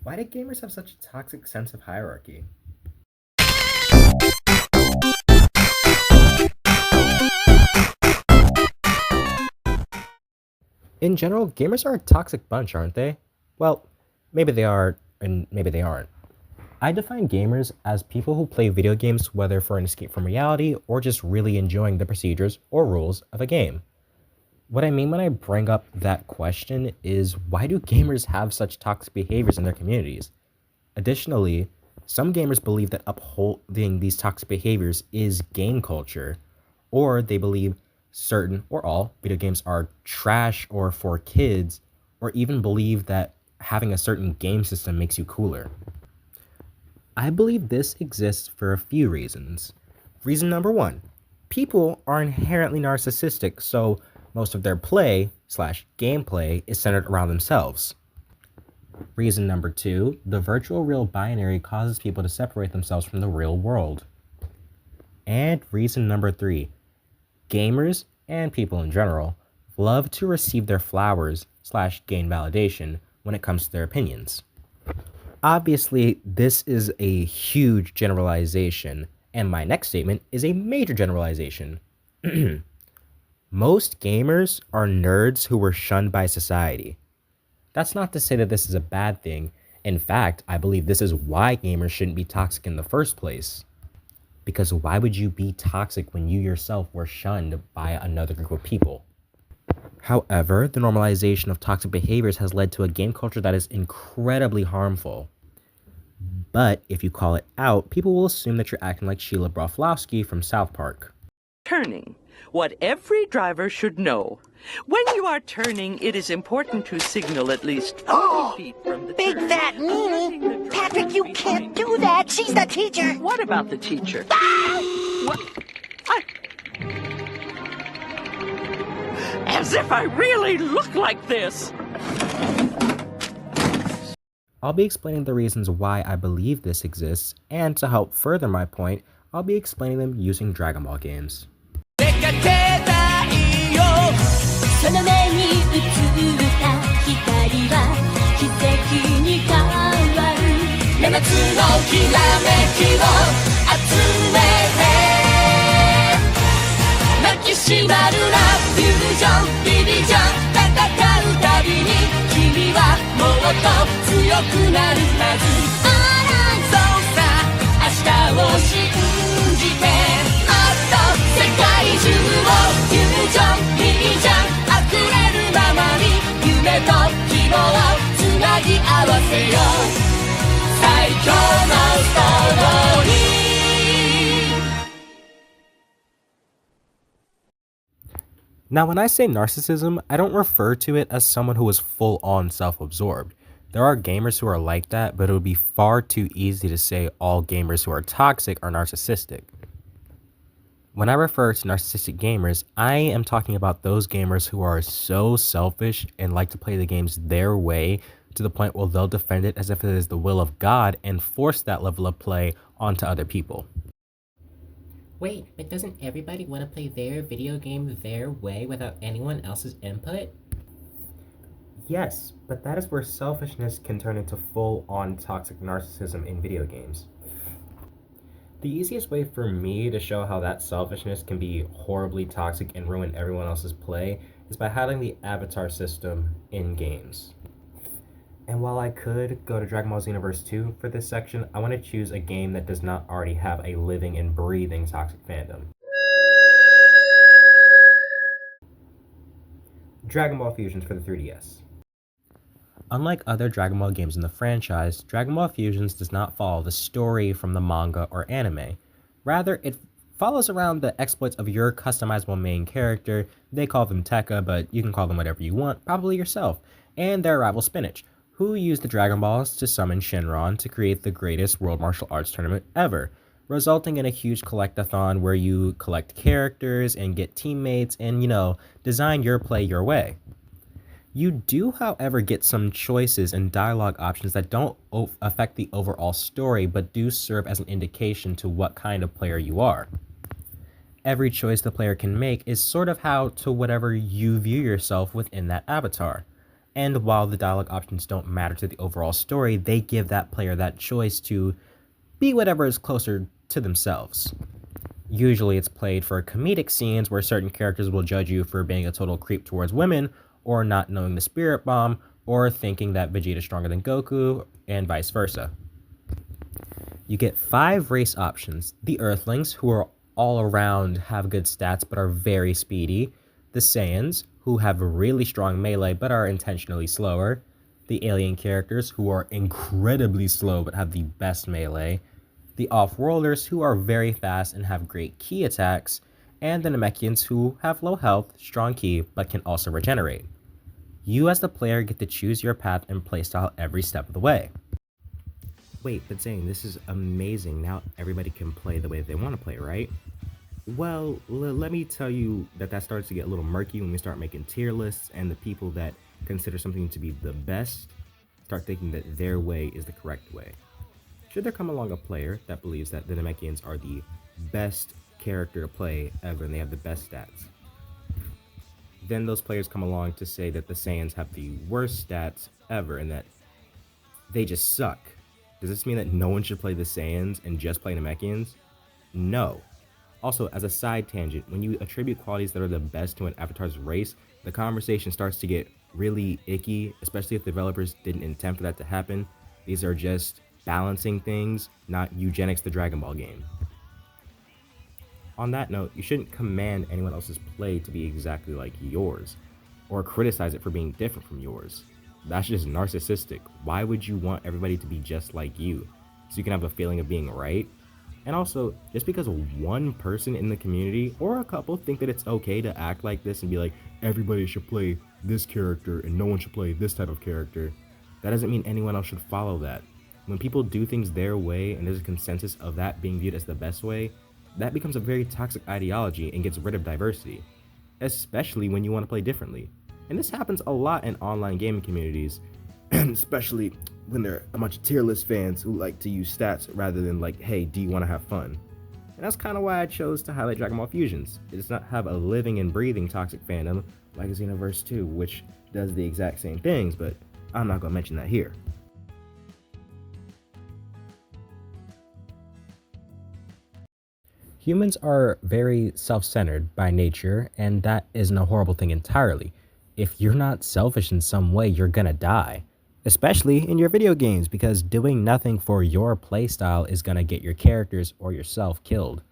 Why do gamers have such a toxic sense of hierarchy? In general, gamers are a toxic bunch, aren't they? Well, maybe they are, and maybe they aren't. I define gamers as people who play video games whether for an escape from reality or just really enjoying the procedures or rules of a game. What I mean when I bring up that question is why do gamers have such toxic behaviors in their communities? Additionally, some gamers believe that upholding these toxic behaviors is game culture, or they believe certain or all video games are trash or for kids, or even believe that having a certain game system makes you cooler. I believe this exists for a few reasons. Reason number one, people are inherently narcissistic, so most of their play slash gameplay is centered around themselves. Reason number two, the virtual real binary causes people to separate themselves from the real world. And reason number three, gamers and people in general love to receive their flowers slash gain validation when it comes to their opinions. Obviously, this is a huge generalization, and my next statement is a major generalization. Most gamers are nerds who were shunned by society. That's not to say that this is a bad thing. In fact, I believe this is why gamers shouldn't be toxic in the first place. Because why would you be toxic when you yourself were shunned by another group of people? However, the normalization of toxic behaviors has led to a game culture that is incredibly harmful. But if you call it out, people will assume that you're acting like Sheila Broflovsky from South Park. Turning. What every driver should know. When you are turning, it is important to signal at least 40 feet from the Big turn. fat meanie! Patrick, you can't do that! She's the teacher! What about the teacher? What? As if I really look like this! I'll be explaining the reasons why I believe this exists, and to help further my point, I'll be explaining them using Dragon Ball games. その目に映った光は奇跡に変わる7つのきらめきを集めて泣きしまるなフュージョンビビジョン戦うたびに君はもっと強くなるはずそうさ明日を信じてもっと世界中をフュージョンビビジョン溢れるままに夢と希望をつなぎ合わせよう最強のストーリー Now, when I say narcissism, I don't refer to it as someone who is full-on self-absorbed. There are gamers who are like that, but it would be far too easy to say all gamers who are toxic are narcissistic. When I refer to narcissistic gamers, I am talking about those gamers who are so selfish and like to play the games their way to the point where they'll defend it as if it is the will of God and force that level of play onto other people. Wait, but doesn't everybody want to play their video game their way without anyone else's input? Yes, but that is where selfishness can turn into full-on toxic narcissism in video games. The easiest way for me to show how that selfishness can be horribly toxic and ruin everyone else's play is by having the avatar system in games. And while I could go to Dragon Ball Xenoverse 2 for this section, I want to choose a game that does not already have a living and breathing toxic fandom. Dragon Ball Fusions for the 3DS. Unlike other Dragon Ball games in the franchise, Dragon Ball Fusions does not follow the story from the manga or anime. Rather, it follows around the exploits of your customizable main character. They call them Tekka, but you can call them whatever you want, probably yourself, and their rival Spinach, who used the Dragon Balls to summon Shenron to create the greatest World Martial Arts tournament ever, resulting in a huge collectathon where you collect characters and get teammates and, design your play your way. You do, however, get some choices and dialogue options that don't affect the overall story, but do serve as an indication to what kind of player you are. Every choice the player can make is sort of how to whatever you view yourself within that avatar. And while the dialogue options don't matter to the overall story, they give that player that choice to be whatever is closer to themselves. Usually it's played for comedic scenes where certain characters will judge you for being a total creep towards women, or not knowing the spirit bomb, or thinking that Vegeta is stronger than Goku, and vice versa. You get 5 race options: the Earthlings, who are all around have good stats but are very speedy; the Saiyans, who have really strong melee but are intentionally slower; the alien characters, who are incredibly slow but have the best melee; the Off-Worlders, who are very fast and have great ki attacks; and the Namekians, who have low health, strong ki, but can also regenerate. You as the player get to choose your path and playstyle every step of the way. Wait, but Zane, this is amazing. Now everybody can play the way they want to play, right? Well, let me tell you that starts to get a little murky when we start making tier lists, and the people that consider something to be the best start thinking that their way is the correct way. Should there come along a player that believes that the Namekians are the best character to play ever and they have the best stats, then those players come along to say that the Saiyans have the worst stats ever and that they just suck. Does this mean that no one should play the Saiyans and just play Namekians? No. Also, as a side tangent, when you attribute qualities that are the best to an avatar's race, the conversation starts to get really icky, especially if developers didn't intend for that to happen. These are just balancing things, not eugenics the Dragon Ball game. On that note, you shouldn't command anyone else's play to be exactly like yours, or criticize it for being different from yours. That's just narcissistic. Why would you want everybody to be just like you? So you can have a feeling of being right? And also, just because one person in the community, or a couple, think that it's okay to act like this and be like, everybody should play this character and no one should play this type of character, that doesn't mean anyone else should follow that. When people do things their way and there's a consensus of that being viewed as the best way, that becomes a very toxic ideology and gets rid of diversity, especially when you want to play differently. And this happens a lot in online gaming communities, especially when there are a bunch of tier list fans who like to use stats rather than like, hey, do you want to have fun? And that's kind of why I chose to highlight Dragon Ball Fusions. It does not have a living and breathing toxic fandom like Xenoverse 2, which does the exact same things, but I'm not going to mention that here. Humans are very self-centered by nature, and that isn't a horrible thing entirely. If you're not selfish in some way, you're gonna die. Especially in your video games, because doing nothing for your playstyle is gonna get your characters or yourself killed.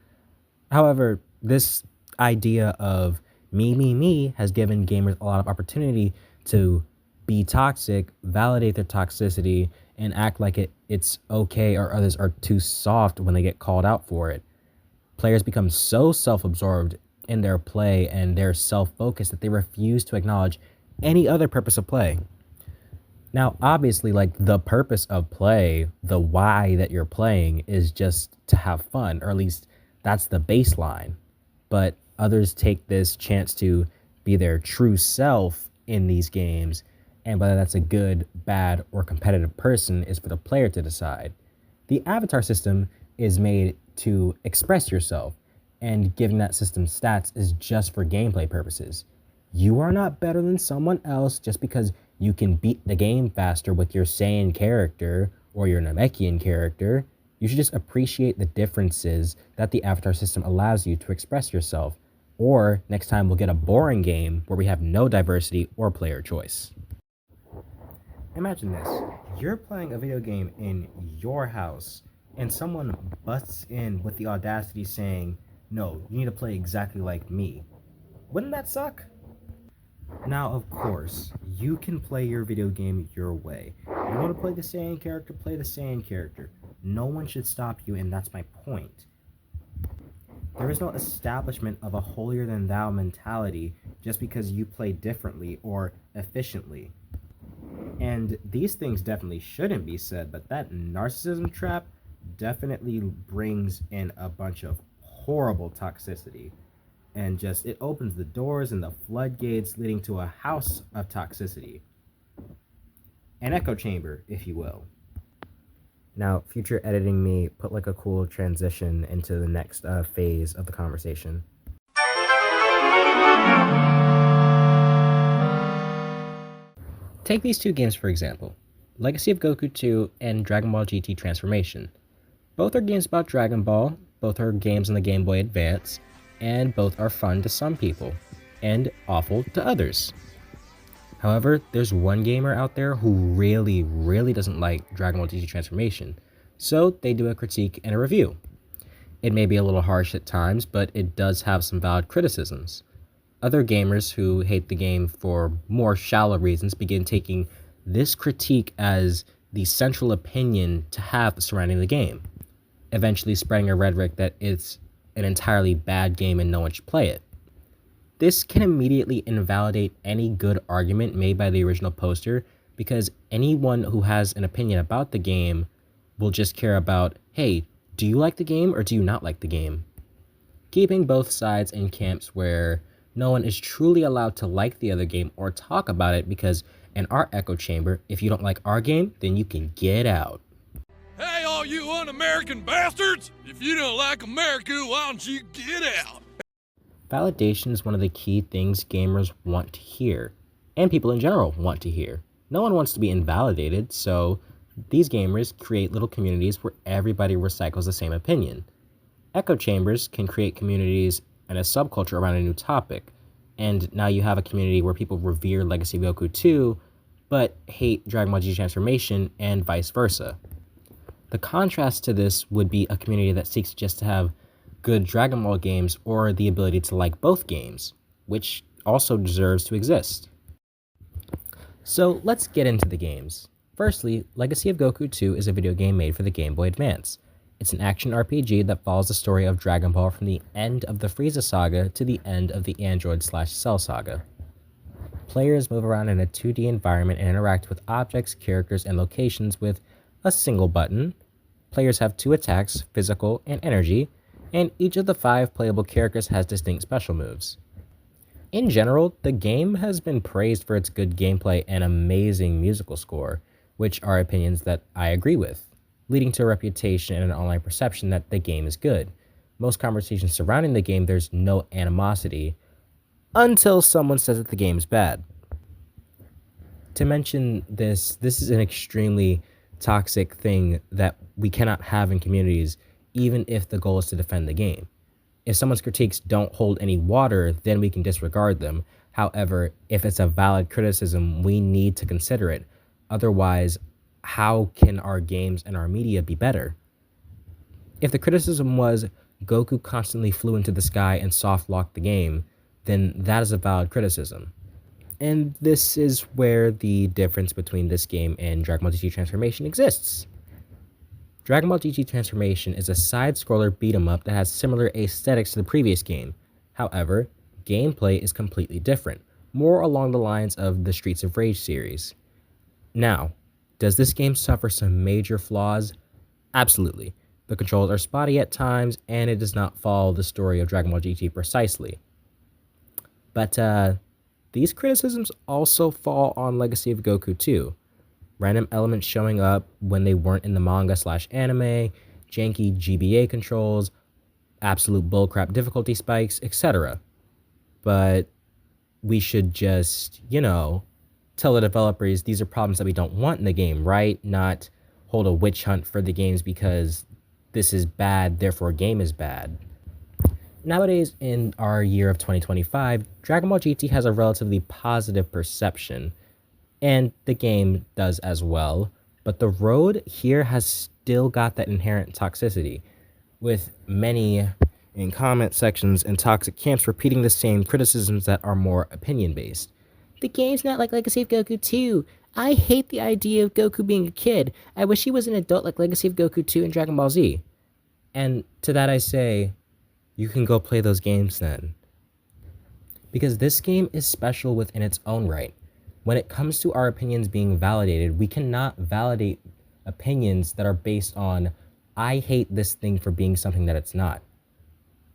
However, this idea of me has given gamers a lot of opportunity to be toxic, validate their toxicity, and act like it's okay or others are too soft when they get called out for it. Players become so self-absorbed in their play and they're self-focused that they refuse to acknowledge any other purpose of play. Now, obviously, like, the purpose of play, the why that you're playing is just to have fun, or at least that's the baseline. But others take this chance to be their true self in these games, and whether that's a good, bad, or competitive person is for the player to decide. The avatar system is made to express yourself, and giving that system stats is just for gameplay purposes. You are not better than someone else just because you can beat the game faster with your Saiyan character or your Namekian character. You should just appreciate the differences that the avatar system allows you to express yourself. Or next time we'll get a boring game where we have no diversity or player choice. Imagine this. You're playing a video game in your house and someone busts in with the audacity saying, no, you need to play exactly like me. Wouldn't that suck? Now, of course, you can play your video game your way. You want to play the Saiyan character, play the Saiyan character. No one should stop you, and that's my point. There is no establishment of a holier-than-thou mentality just because you play differently or efficiently. And these things definitely shouldn't be said, but that narcissism trap definitely brings in a bunch of horrible toxicity, and just it opens the doors and the floodgates leading to a house of toxicity, an echo chamber, if you will. Now, future editing me, put like a cool transition into the next phase of the conversation. Take these two games for example, Legacy of Goku 2 and Dragon Ball GT Transformation. Both are games about Dragon Ball, both are games on the Game Boy Advance, and both are fun to some people, and awful to others. However, there's one gamer out there who really doesn't like Dragon Ball GT Transformation, so they do a critique and a review. It may be a little harsh at times, but it does have some valid criticisms. Other gamers who hate the game for more shallow reasons begin taking this critique as the central opinion to have surrounding the game, eventually spreading a rhetoric that it's an entirely bad game and no one should play it. This can immediately invalidate any good argument made by the original poster, because anyone who has an opinion about the game will just care about, hey, do you like the game or do you not like the game? Keeping both sides in camps where no one is truly allowed to like the other game or talk about it, because in our echo chamber, if you don't like our game, then you can get out. Hey, all you un-American bastards! If you don't like America, why don't you get out? Validation is one of the key things gamers want to hear, and people in general want to hear. No one wants to be invalidated, so these gamers create little communities where everybody recycles the same opinion. Echo chambers can create communities and a subculture around a new topic, and now you have a community where people revere Legacy of Goku 2, but hate Dragon Ball GT Transformation, and vice versa. The contrast to this would be a community that seeks just to have good Dragon Ball games or the ability to like both games, which also deserves to exist. So let's get into the games. Firstly, Legacy of Goku 2 is a video game made for the Game Boy Advance. It's an action RPG that follows the story of Dragon Ball from the end of the Frieza saga to the end of the Android/Cell saga. Players move around in a 2D environment and interact with objects, characters, and locations with a single button. Players have 2 attacks, physical and energy, and each of the 5 playable characters has distinct special moves. In general, the game has been praised for its good gameplay and amazing musical score, which are opinions that I agree with, leading to a reputation and an online perception that the game is good. Most conversations surrounding the game, there's no animosity, until someone says that the game is bad. To mention this is an extremely toxic thing that we cannot have in communities, even if the goal is to defend the game. If someone's critiques don't hold any water, then we can disregard them. However, if it's a valid criticism, we need to consider it. Otherwise, how can our games and our media be better? If the criticism was Goku constantly flew into the sky and soft-locked the game, then that is a valid criticism. And this is where the difference between this game and Dragon Ball GT Transformation exists. Dragon Ball GT Transformation is a side-scroller beat-em-up that has similar aesthetics to the previous game. However, gameplay is completely different, more along the lines of the Streets of Rage series. Now, does this game suffer some major flaws? Absolutely. The controls are spotty at times, and it does not follow the story of Dragon Ball GT precisely. But these criticisms also fall on Legacy of Goku 2. Random elements showing up when they weren't in the manga/anime, janky GBA controls, absolute bullcrap difficulty spikes, etc. But we should just, tell the developers these are problems that we don't want in the game, right? Not hold a witch hunt for the games because this is bad, therefore game is bad. Nowadays, in our year of 2025, Dragon Ball GT has a relatively positive perception, and the game does as well, but the road here has still got that inherent toxicity, with many in comment sections and toxic camps repeating the same criticisms that are more opinion-based. The game's not like Legacy of Goku 2. I hate the idea of Goku being a kid. I wish he was an adult like Legacy of Goku 2 and Dragon Ball Z. And to that I say, you can go play those games then. Because this game is special within its own right. When it comes to our opinions being validated, we cannot validate opinions that are based on, I hate this thing for being something that it's not.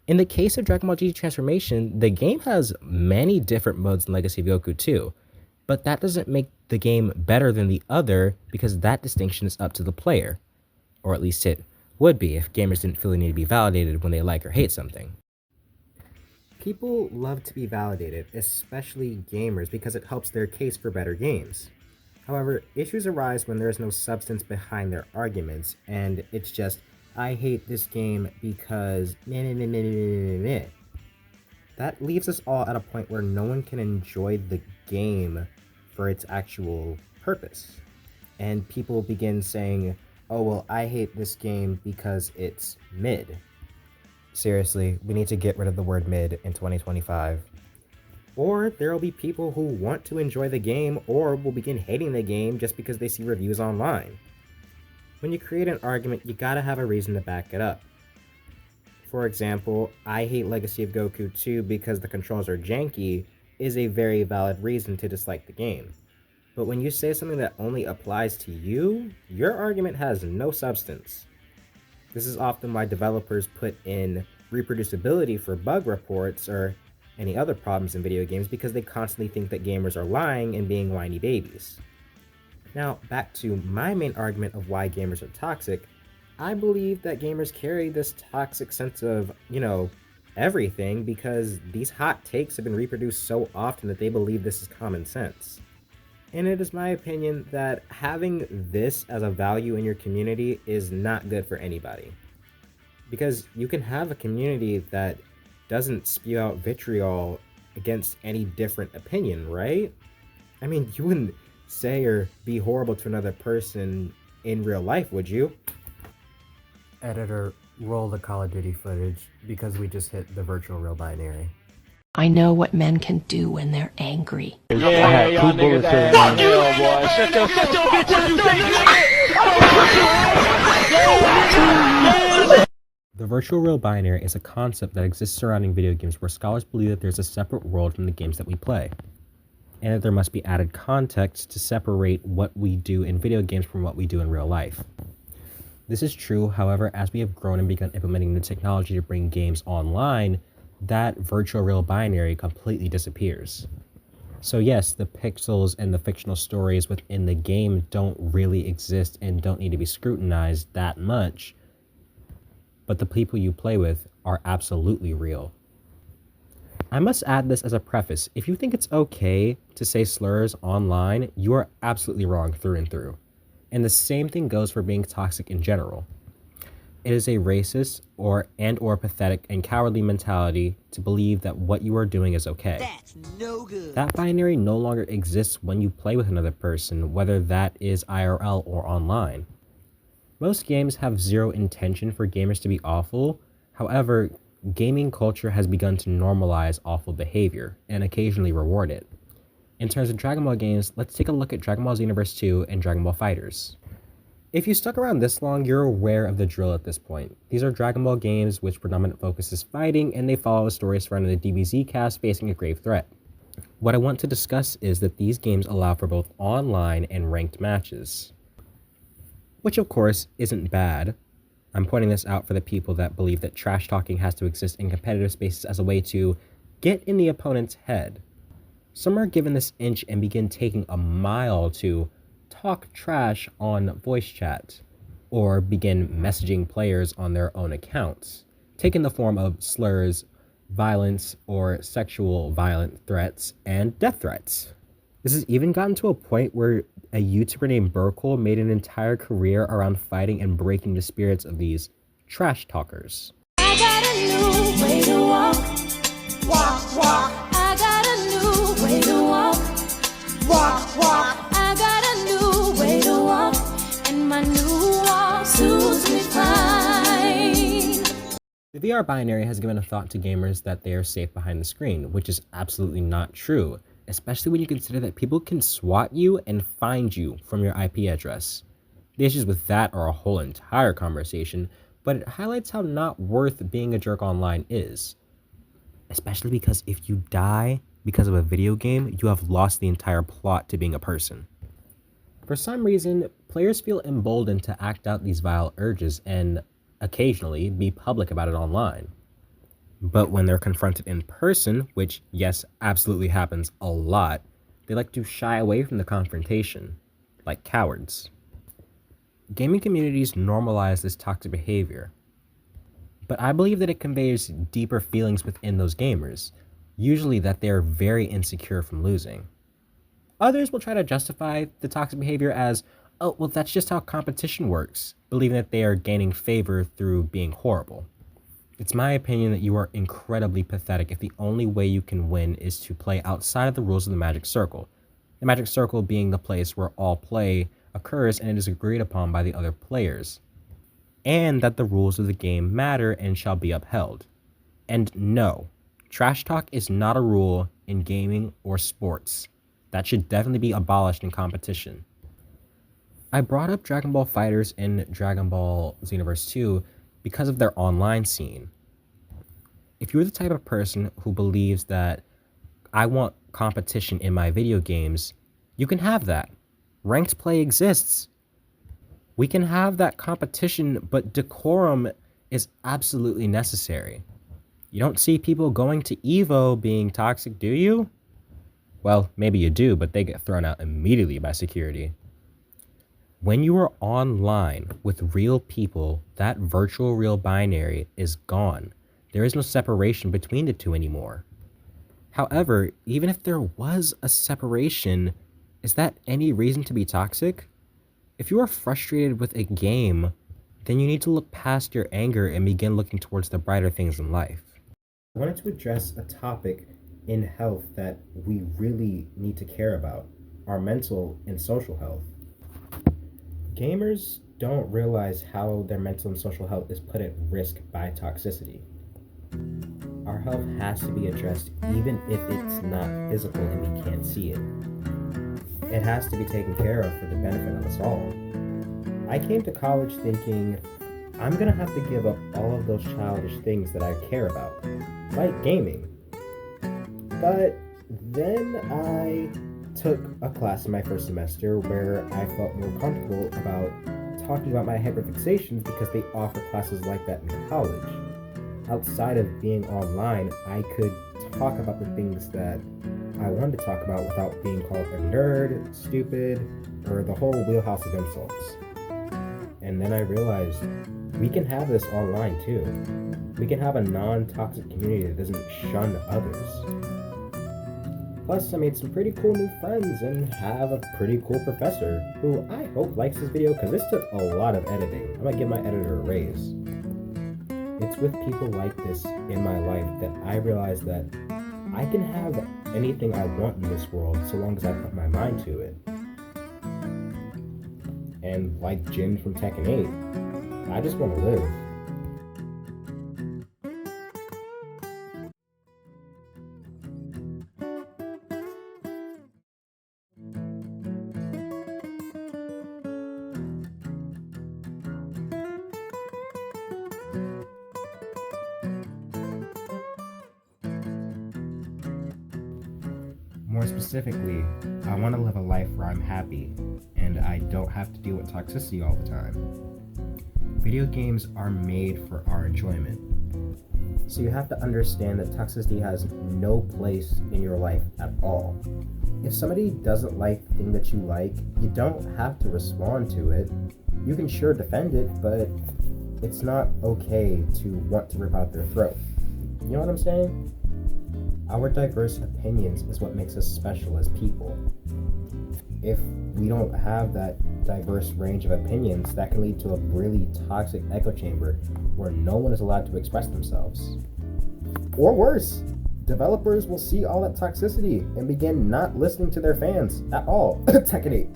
In the case of Dragon Ball GT Transformation, the game has many different modes in Legacy of Goku 2, but that doesn't make the game better than the other because that distinction is up to the player. Or at least it would be if gamers didn't feel they need to be validated when they like or hate something. People love to be validated, especially gamers, because it helps their case for better games. However, issues arise when there is no substance behind their arguments, and it's just, I hate this game because meh, meh, meh, meh, meh, meh, meh. That leaves us all at a point where no one can enjoy the game for its actual purpose. And people begin saying, oh, well, I hate this game because it's mid. Seriously, we need to get rid of the word mid in 2025. Or there will be people who want to enjoy the game or will begin hating the game just because they see reviews online. When you create an argument, you gotta have a reason to back it up. For example, I hate Legacy of Goku 2 because the controls are janky is a very valid reason to dislike the game. But when you say something that only applies to you, your argument has no substance. This is often why developers put in reproducibility for bug reports or any other problems in video games, because they constantly think that gamers are lying and being whiny babies. Now, back to my main argument of why gamers are toxic, I believe that gamers carry this toxic sense of, everything because these hot takes have been reproduced so often that they believe this is common sense. And it is my opinion that having this as a value in your community is not good for anybody. Because you can have a community that doesn't spew out vitriol against any different opinion, right? I mean, you wouldn't say or be horrible to another person in real life, would you? Editor, roll the Call of Duty footage because we just hit the virtual real binary. I know what men can do when they're angry. The virtual real binary is a concept that exists surrounding video games where scholars believe that there's a separate world from the games that we play, and that there must be added context to separate what we do in video games from what we do in real life. This is true, however, as we have grown and begun implementing new technology to bring games online, that virtual real binary completely disappears. So yes, the pixels and the fictional stories within the game don't really exist and don't need to be scrutinized that much, but the people you play with are absolutely real. I must add this as a preface. If you think it's okay to say slurs online, you are absolutely wrong through and through. And the same thing goes for being toxic in general. It is a racist or pathetic and cowardly mentality to believe that what you are doing is okay. That's no good. That binary no longer exists when you play with another person, whether that is IRL or online. Most games have zero intention for gamers to be awful. However, gaming culture has begun to normalize awful behavior and occasionally reward it. In terms of Dragon Ball games, let's take a look at Dragon Ball Xenoverse 2 and Dragon Ball FighterZ. If you stuck around this long, you're aware of the drill at this point. These are Dragon Ball games which predominant focus is fighting, and they follow a story surrounding the DBZ cast facing a grave threat. What I want to discuss is that these games allow for both online and ranked matches. Which of course isn't bad. I'm pointing this out for the people that believe that trash talking has to exist in competitive spaces as a way to get in the opponent's head. Some are given this inch and begin taking a mile to talk trash on voice chat, or begin messaging players on their own accounts, taking the form of slurs, violence, or sexual violent threats, and death threats. This has even gotten to a point where a YouTuber named Burkle made an entire career around fighting and breaking the spirits of these trash talkers. I got a new way to walk, walk, walk. I got a new way to walk, walk, walk. I got a new way to walk, and my new walk suits me fine. The VR binary has given a thought to gamers that they are safe behind the screen, which is absolutely not true, especially when you consider that people can swat you and find you from your IP address. The issues with that are a whole entire conversation, but it highlights how not worth being a jerk online is. Especially because if you die because of a video game, you have lost the entire plot to being a person. For some reason, players feel emboldened to act out these vile urges and occasionally be public about it online. But when they're confronted in person, which yes, absolutely happens a lot, they like to shy away from the confrontation, like cowards. Gaming communities normalize this toxic behavior, but I believe that it conveys deeper feelings within those gamers, usually that they are very insecure from losing. Others will try to justify the toxic behavior as, oh, well, that's just how competition works, believing that they are gaining favor through being horrible. It's my opinion that you are incredibly pathetic if the only way you can win is to play outside of the rules of the Magic Circle. The Magic Circle being the place where all play occurs and it is agreed upon by the other players, and that the rules of the game matter and shall be upheld. And no, trash talk is not a rule in gaming or sports. That should definitely be abolished in competition. I brought up Dragon Ball FighterZ and Dragon Ball Xenoverse 2 because of their online scene. If you're the type of person who believes that I want competition in my video games, you can have that. Ranked play exists. We can have that competition, but decorum is absolutely necessary. You don't see people going to EVO being toxic, do you? Well, maybe you do, but they get thrown out immediately by security. When you are online with real people, that virtual real binary is gone. There is no separation between the two anymore. However, even if there was a separation, is that any reason to be toxic? If you are frustrated with a game, then you need to look past your anger and begin looking towards the brighter things in life. I wanted to address a topic in health that we really need to care about, our mental and social health. Gamers don't realize how their mental and social health is put at risk by toxicity. Our health has to be addressed even if it's not physical and we can't see it. It has to be taken care of for the benefit of us all. I came to college thinking, I'm gonna have to give up all of those childish things that I care about, like gaming. But then I took a class in my first semester where I felt more comfortable about talking about my hyperfixations because they offer classes like that in college. Outside of being online, I could talk about the things that I wanted to talk about without being called a nerd, stupid, or the whole wheelhouse of insults. And then I realized we can have this online too. We can have a non-toxic community that doesn't shun others. Plus, I made some pretty cool new friends and have a pretty cool professor who I hope likes this video because this took a lot of editing. I might give my editor a raise. It's with people like this in my life that I realize that I can have anything I want in this world so long as I put my mind to it. And like Jin from Tekken 8, I just want to live. More specifically, I want to live a life where I'm happy and I don't have to deal with toxicity all the time. Video games are made for our enjoyment. So you have to understand that toxicity has no place in your life at all. If somebody doesn't like the thing that you like, you don't have to respond to it. You can sure defend it, but it's not okay to want to rip out their throat. You know what I'm saying? Our diverse opinions is what makes us special as people. If we don't have that diverse range of opinions, that can lead to a really toxic echo chamber where no one is allowed to express themselves. Or worse, developers will see all that toxicity and begin not listening to their fans at all. Tekken 8.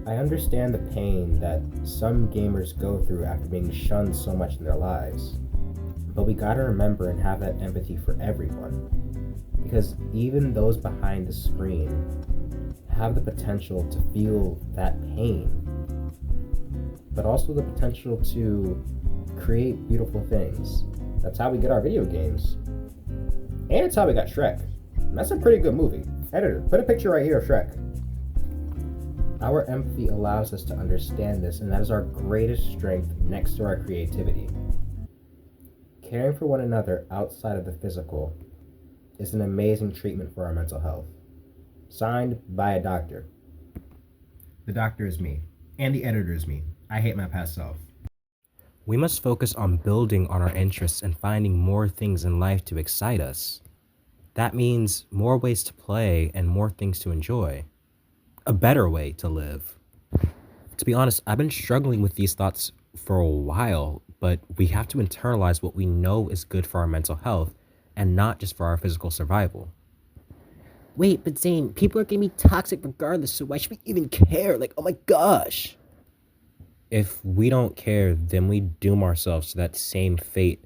I understand the pain that some gamers go through after being shunned so much in their lives, but we gotta remember and have that empathy for everyone, because even those behind the screen have the potential to feel that pain, but also the potential to create beautiful things. That's how we get our video games. And it's how we got Shrek. And that's a pretty good movie. Editor, put a picture right here of Shrek. Our empathy allows us to understand this, and that is our greatest strength next to our creativity. Caring for one another outside of the physical is an amazing treatment for our mental health. Signed by a doctor. The doctor is me, and the editor is me. I hate my past self. We must focus on building on our interests and finding more things in life to excite us. That means more ways to play and more things to enjoy. A better way to live. To be honest, I've been struggling with these thoughts for a while, but we have to internalize what we know is good for our mental health and not just for our physical survival. Wait, but Zane, people are gonna be toxic regardless, so why should we even care? Like, oh my gosh. If we don't care, then we doom ourselves to that same fate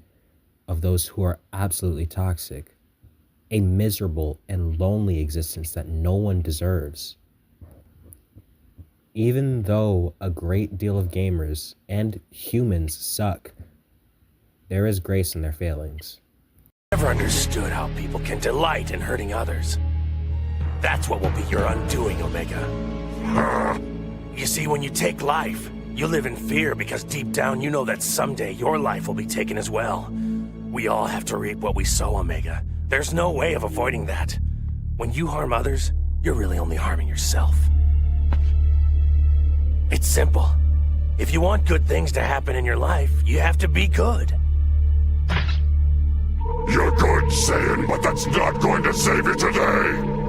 of those who are absolutely toxic. A miserable and lonely existence that no one deserves. Even though a great deal of gamers and humans suck, there is grace in their failings. Never understood how people can delight in hurting others. That's what will be your undoing, Omega. You see, when you take life, you live in fear because deep down you know that someday your life will be taken as well. We all have to reap what we sow, Omega. There's no way of avoiding that. When you harm others, you're really only harming yourself. It's simple. If you want good things to happen in your life, you have to be good. You're good, Saiyan, but that's not going to save you today!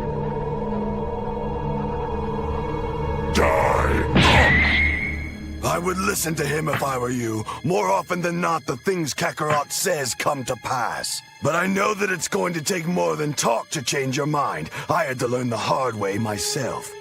Die! I would listen to him if I were you. More often than not, the things Kakarot says come to pass. But I know that it's going to take more than talk to change your mind. I had to learn the hard way myself.